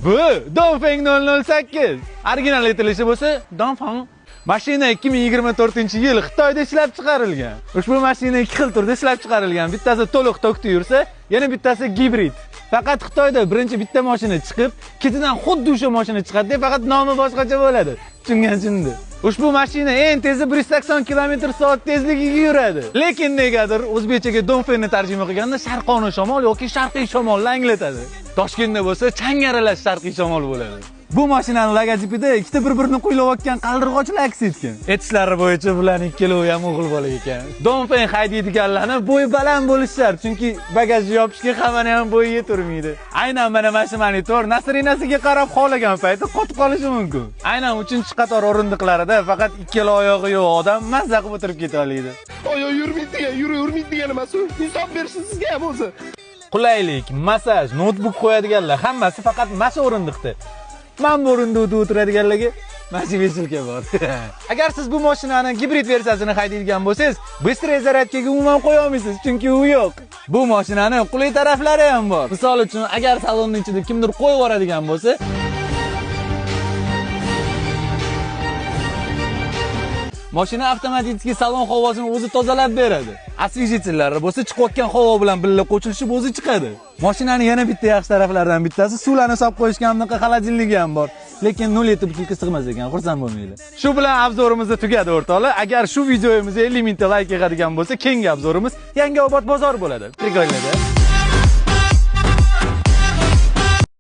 Bu Dongfeng 008. Original aytilishi bo'lsa Dongfeng. Mashina 2024-yil Xitoyda ishlab chiqarilgan. Ushbu mashina ikki xil turda ishlab chiqarilgan. Bittasi to'liq tokda yursa, yana bittasi gibrid. Faqat Xitoyda birinchi bitta mashina chiqib, ketidan xuddi o'sha mashina chiqadi, faqat nomi boshqacha bo'ladi. Tushungansizmi? Ushbu mashina eng tezi 180 km/soat tezligiga yuradi. Lekin negadir o'zbekchaga Dongfengni tarjima qilganda sharqona shamol yoki sharqiy shamolni anglatadi. Toshkentda bo'lsa changaralash sharqiy shamol bo'ladi. Bu mashinaning logotipida ikkita bir-birini qo'ylayotgan qaldirg'ochlar aks etgan. Aytishlari bo'yicha bularning ikkalovi ham o'g'il bola ekan. Dongfeng haydaydiganlarni bo'yi baland bo'lishi shart, chunki bagajni yopishga hammani ham bo'yi yeturmaydi. Aynan mana monitor nasrinasiga qarab xolagan payti qotib qolishi mumkin. Aynan 3-qator o'rindiqlarida faqat ikkala oyog'i yo'q odam mazza qilib o'tirib keta oladi. Oyoq yurmaydigan emas u. Insof bersin sizga ham o'zi. Qulaylik, massaj, notebook qo'yadiganlar hammasi faqat masa o'rindiqda. Men bu o'rindiqda o'tiradiganlarga motivatsiya bor. Agar siz bu mashinani gibrid versiyasini haydaydigan bo'lsangiz, bыстрый zaryadkaga umuman qo'ya olmaysiz, chunki u yo'q. Bu mashinani qulay taraflari ham bor. Misol uchun, agar salonning ichida kimdir qo'yib yuboradigan bo'lsa, mashina avtomatik salon havosini o'zi tozalab beradi. Освежителлari bo'lsa chiqayotgan havo bilan birga qo'shilishib o'zi chiqadi. Mashinaning yana bitta yaxshi taraflaridan bittasi suvlarni solib qo'yishga hamda xolodilnigi ham bor. Lekin 0,7 butilka sig'mas ekan, xursand bo'lmanglar. Shu bilan obzorimiz tugadi o'rtoqlar. Agar shu videomiz 50 mingta like yig'adigan bo'lsa, keyingi obzorimiz Yangiobod bozor bo'ladi. Prikolnida.